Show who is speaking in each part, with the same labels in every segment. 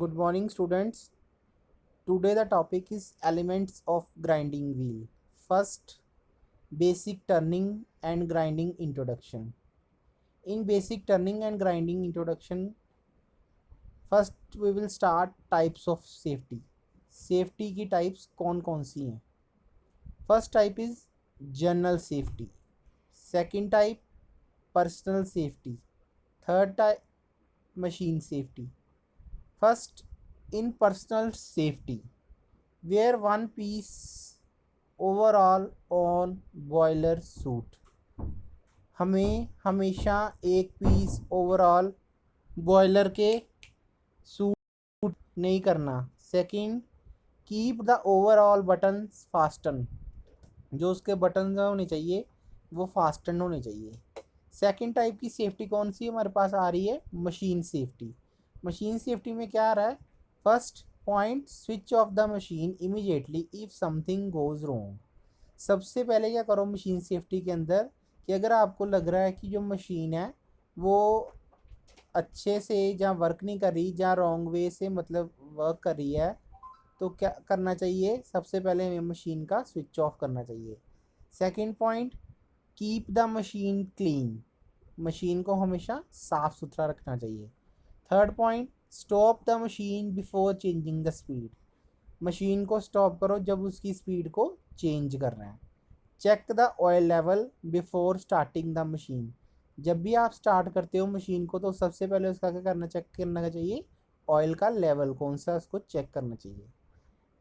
Speaker 1: Good morning, students. Today the topic is elements of grinding wheel. First, basic turning and grinding introduction. In basic turning and grinding introduction, first we will start types of safety. Safety की types कौन कौन सी हैं? First type is general safety. Second type personal safety. Third type machine safety. First, in personal safety, wear one piece overall on boiler suit. हमें हमेशा एक piece overall boiler के suit नहीं करना. Second, keep the overall button fasten. जो उसके button होने चाहिए वो फास्टन होने चाहिए. सेकंड टाइप की सेफ्टी कौन सी हमारे पास आ रही है? Machine safety. मशीन सेफ्टी में क्या आ रहा है? First point, switch off the machine immediately if something goes wrong. सबसे पहले क्या करो मशीन सेफ्टी के अंदर कि अगर आपको लग रहा है कि जो मशीन है वो अच्छे से जहाँ वर्क नहीं कर रही, जहाँ रॉन्ग वे से मतलब वर्क कर रही है, तो क्या करना चाहिए? सबसे पहले हमें मशीन का स्विच ऑफ करना चाहिए. Second point, keep the machine clean. Machine को हमेशा साफ सुथरा रखना चाहिए. Third point, stop the machine before changing the speed. Machine को स्टॉप करो जब उसकी स्पीड को चेंज करना है. Check the oil level before starting the machine. जब भी आप स्टार्ट करते हो मशीन को तो सबसे पहले उसका क्या करना, चेक करना चाहिए ऑयल का लेवल कौन सा, उसको चेक करना चाहिए.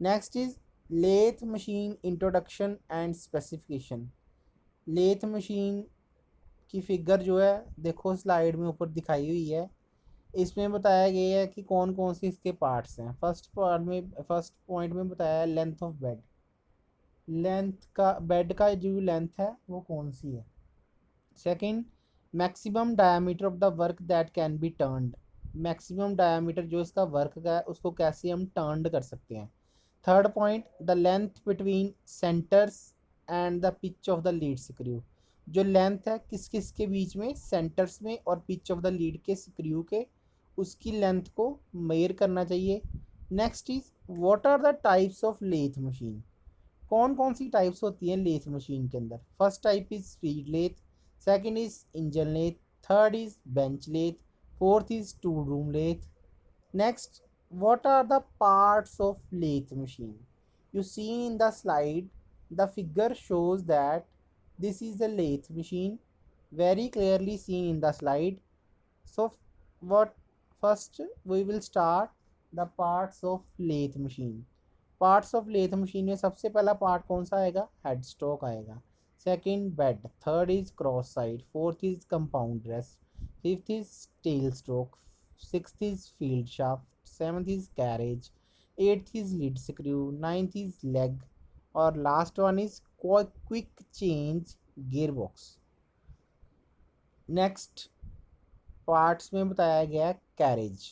Speaker 1: Next is lathe machine introduction and specification. Lathe machine की फिगर जो है देखो स्लाइड में ऊपर दिखाई हुई है. इसमें बताया गया है कि कौन कौन से इसके पार्ट्स हैं. फर्स्ट पॉइंट में बताया है लेंथ ऑफ बेड. लेंथ का बेड का जो लेंथ है वो कौन सी है. Second, maximum diameter of the work that can be turned. Maximum diameter जो इसका वर्क का है उसको कैसे हम टर्न कर सकते हैं. Third point, the length between centres and the pitch of the lead screw. जो लेंथ है किस किस के बीच में, सेंटर्स में और पिच ऑफ द लीड के स्क्रू के, उसकी लेंथ को मेयर करना चाहिए. Next is what are the types of lathe machine. कौन कौन सी टाइप्स होती हैं लेथ मशीन के अंदर. First type is speed lathe. Second is engine lathe. Third is bench lathe. Fourth is tool room lathe. Next, what are the parts of lathe machine? You see in the slide, the figure shows that this is the lathe machine, very clearly seen in the slide. So, what first we will start the parts of lathe machine. Parts of lathe machine में सबसे पहला part कौन सा आएगा? Head stock आएगा. Second bed. Third is cross side. Fourth is compound rest. Fifth is tail stroke. Sixth is field shaft. Seventh is carriage. Eighth is lead screw. Ninth is leg. और last one is quick change gear box. Next parts में बताया गया है carriage.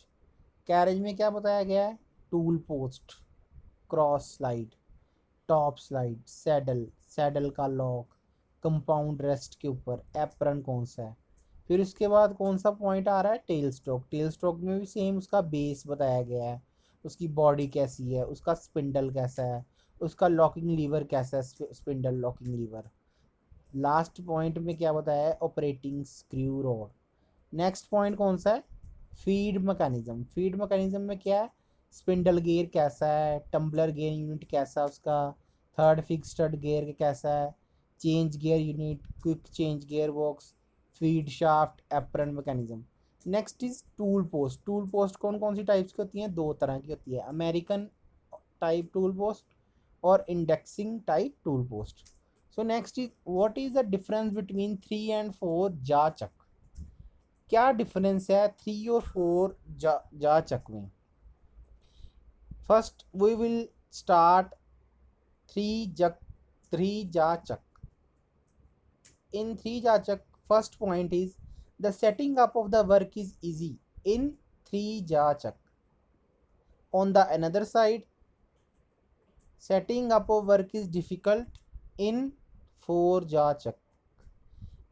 Speaker 1: Carriage में क्या बताया गया है? Tool post, cross slide, top slide, saddle, saddle का लॉक, कंपाउंड रेस्ट के ऊपर एप्रन कौन सा है. फिर उसके बाद कौन सा पॉइंट आ रहा है? Tell stroke. टेल स्ट्रोक में भी सेम उसका बेस बताया गया है, उसकी बॉडी कैसी है, उसका स्पिंडल कैसा है, उसका लॉकिंग लीवर कैसा है, spindle locking lever. Last point में क्या बताया है? Operating screw rod. Next point कौन सा है? Feed mechanism. फीड मैकेनिज्म में क्या है? स्पिंडल गियर कैसा है, टम्बलर गियर यूनिट कैसा है उसका, थर्ड फिक्स्ड गियर कैसा है, change gear unit, quick change gear box, feed shaft, apron mechanism. Next is tool post. Tool post कौन कौन सी टाइप्स की होती हैं? दो तरह की होती है, अमेरिकन टाइप टूल पोस्ट और indexing type tool post. So next is what is the difference between 3 and 4 jaw चक. क्या डिफरेंस है 3 और 4 जा चक में? First we will start three jaw three jaw chuck. In three jachak, first point is the setting up of the work is easy in three jachak. On the another side, setting up of work is difficult in four jachak.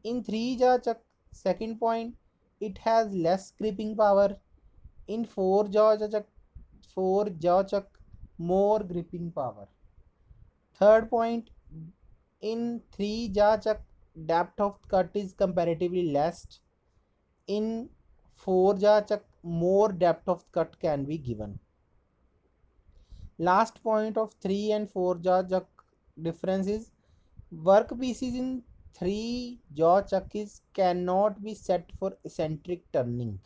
Speaker 1: In three jachak, second point, it has less gripping power. In four jachak, 4 jaw chuck, more gripping power. Third point, in 3 jaw chuck, depth of cut is comparatively less. In 4 jaw chuck, more depth of cut can be given. Last point of 3 and 4 jaw chuck difference is workpieces in 3 jaw chuck is cannot be set for eccentric turning.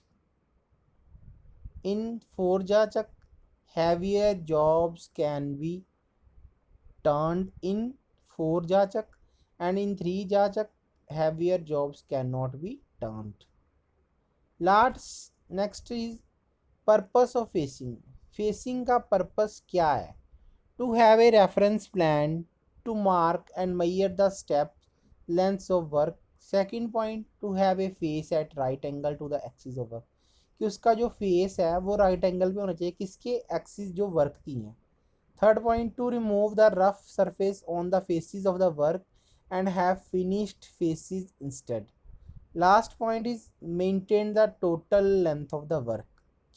Speaker 1: In 4 jaw chuck, heavier jobs can be turned in 4 jaw chuck, and in 3 jaw chuck, heavier jobs cannot be turned. Last next is purpose of facing. Facing का purpose क्या है? To have a reference plan to mark and measure the steps lengths of work. Second point, to have a face at right angle to the axis of work, कि उसका जो face है वो right angle पे होना चाहिए किसके axis जो वर्क की हैं. Third point, to remove the rough surface on the faces of the work and have finished faces instead. Last point is maintain the total length of the work,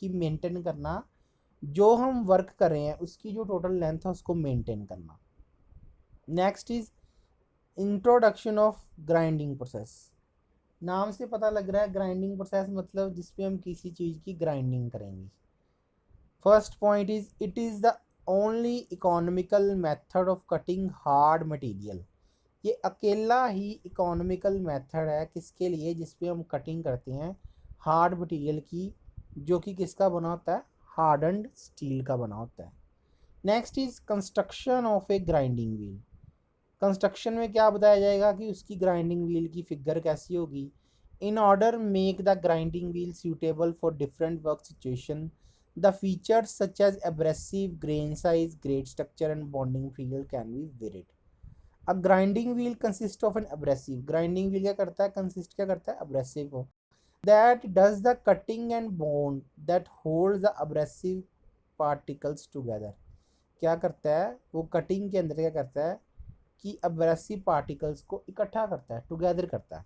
Speaker 1: कि maintain करना जो हम work कर रहे हैं उसकी जो टोटल लेंथ है उसको मेंटेन करना. Next is introduction of grinding process. नाम से पता लग रहा है ग्राइंडिंग प्रोसेस मतलब जिसपे हम किसी चीज़ की ग्राइंडिंग करेंगे. First point is it is the only economical method of cutting hard material. ये अकेला ही इकोनॉमिकल मेथड है किसके लिए, जिसपे हम कटिंग करते हैं हार्ड मटेरियल की, जो कि किसका बना होता है, हार्डन्ड स्टील का बना होता है. Next is construction of A grinding wheel. Construction में क्या बताया जाएगा कि उसकी ग्राइंडिंग व्हील की फिगर कैसी होगी. In order make the grinding wheel suitable for different work situation. The features such as abrasive, grain size, grade structure and bonding material can be varied. अब grinding wheel consist of an abrasive. Grinding wheel क्या करता है, consist क्या करता है, abrasive को. That does the cutting and bond that hold the abrasive particles together. क्या करता है वो, कटिंग के अंदर क्या करता है कि एब्रेसिव पार्टिकल्स को इकट्ठा करता है, टुगेदर करता है.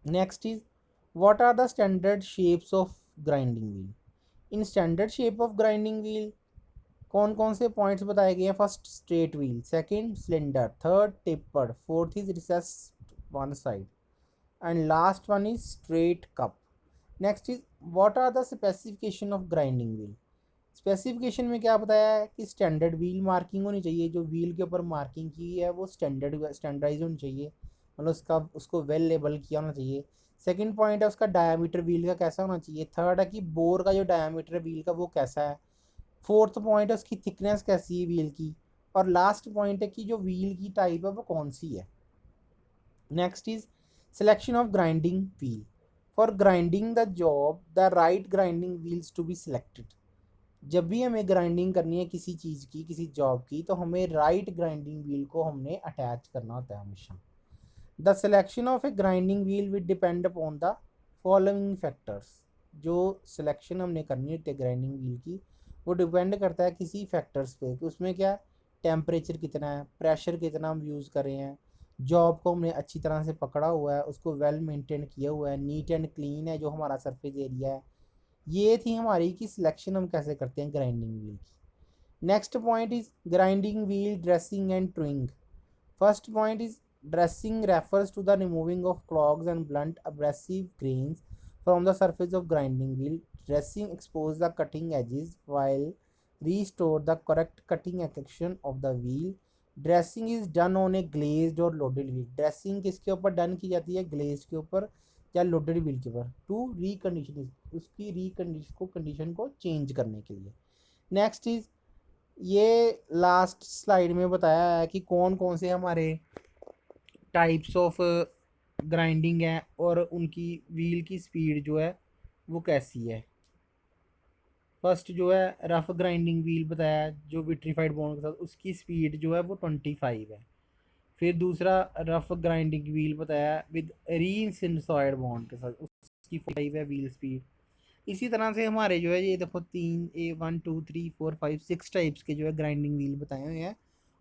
Speaker 1: Next is what are the standard shapes of grinding wheel. In standard shape of grinding wheel कौन कौन से पॉइंट्स बताए गए हैं. First straight wheel, second cylinder, third tapered, fourth is recessed one side and last one is straight cup. Next is what are the specification of grinding wheel. Specification में क्या बताया है कि स्टैंडर्ड व्हील मार्किंग होनी चाहिए, जो wheel के ऊपर मार्किंग की है वो स्टैंडर्डाइज होनी चाहिए, मतलब उसको वेल लेबल किया होना चाहिए. सेकंड पॉइंट है उसका डायामीटर व्हील का कैसा होना चाहिए. थर्ड है कि बोर का जो डायामीटर है व्हील का वो कैसा है. फोर्थ पॉइंट है उसकी थिकनेस कैसी है व्हील की. और लास्ट पॉइंट है कि जो व्हील की टाइप है वो कौन सी है. Next is selection of grinding wheel. For grinding the job the right grinding wheels to be selected. जब भी हमें ग्राइंडिंग करनी है किसी चीज़ की, किसी जॉब की, तो हमें राइट ग्राइंडिंग व्हील को हमने अटैच करना होता है हमेशा. The selection of A grinding wheel will depend upon the following factors. जो सिलेक्शन हमने करनी होती है ग्राइंडिंग व्हील की वो डिपेंड करता है किसी फैक्टर्स पे, कि उसमें क्या टेम्परेचर कितना है, प्रेशर कितना हम यूज़ कर रहे हैं, जॉब को हमने अच्छी तरह से पकड़ा हुआ है, उसको वेल मेंटेन किया हुआ है, नीट एंड क्लीन है जो हमारा सरफेस एरिया है. ये थी हमारी कि सिलेक्शन हम कैसे करते हैं ग्राइंडिंग व्हील की. Next point is grinding wheel dressing and truing. First point is dressing refers to the removing of clogs and blunt abrasive grains from the surface of grinding wheel. Dressing exposes the cutting edges while restore the correct cutting action of the wheel. Dressing is done on a glazed or loaded wheel. Dressing किसके ऊपर done की जाती है, glazed के ऊपर या loaded wheel के ऊपर, टू रिकंडीशन, उसकी रिकंडीशन को कंडीशन को चेंज करने के लिए. नेक्स्ट इज ये लास्ट स्लाइड में बताया है कि कौन कौन से हमारे टाइप्स ऑफ ग्राइंडिंग है और उनकी व्हील की स्पीड जो है वो कैसी है. फर्स्ट जो है रफ ग्राइंडिंग व्हील बताया जो विट्रीफाइड बॉन्ड के साथ, उसकी स्पीड जो है वो 25 है. फिर दूसरा रफ ग्राइंडिंग व्हील बताया विद रीइंसिनसॉइड बॉन्ड के साथ, उसकी 5 है व्हील स्पीड. इसी तरह से हमारे जो है ये देखो 1 2 3 4 5 6 टाइप्स के जो है ग्राइंडिंग व्हील बताए हुए हैं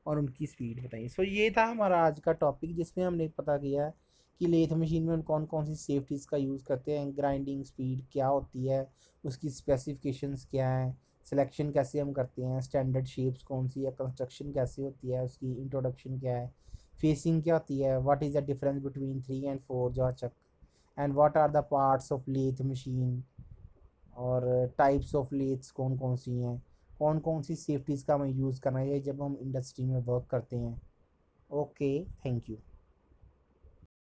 Speaker 1: और उनकी स्पीड बताइए. सो ये था हमारा आज का टॉपिक जिसमें हमने पता किया है कि लेथ मशीन में कौन कौन सी सेफ्टीज़ का यूज़ करते हैं, ग्राइंडिंग स्पीड क्या होती है, उसकी स्पेसिफिकेशंस क्या हैं, सिलेक्शन कैसे हम करते हैं, स्टैंडर्ड शेप्स कौन सी है, कंस्ट्रक्शन कैसे होती है, उसकी इंट्रोडक्शन क्या है, फेसिंग क्या होती है, what is the difference between 3 and 4 jaw chuck, and what are the parts of lathe machine, और टाइप्स ऑफ लेथ्स कौन कौन सी हैं, कौन कौन सी सेफ्टीज़ का हमें यूज़ करना है जब हम इंडस्ट्री में वर्क करते हैं। Okay, thank you.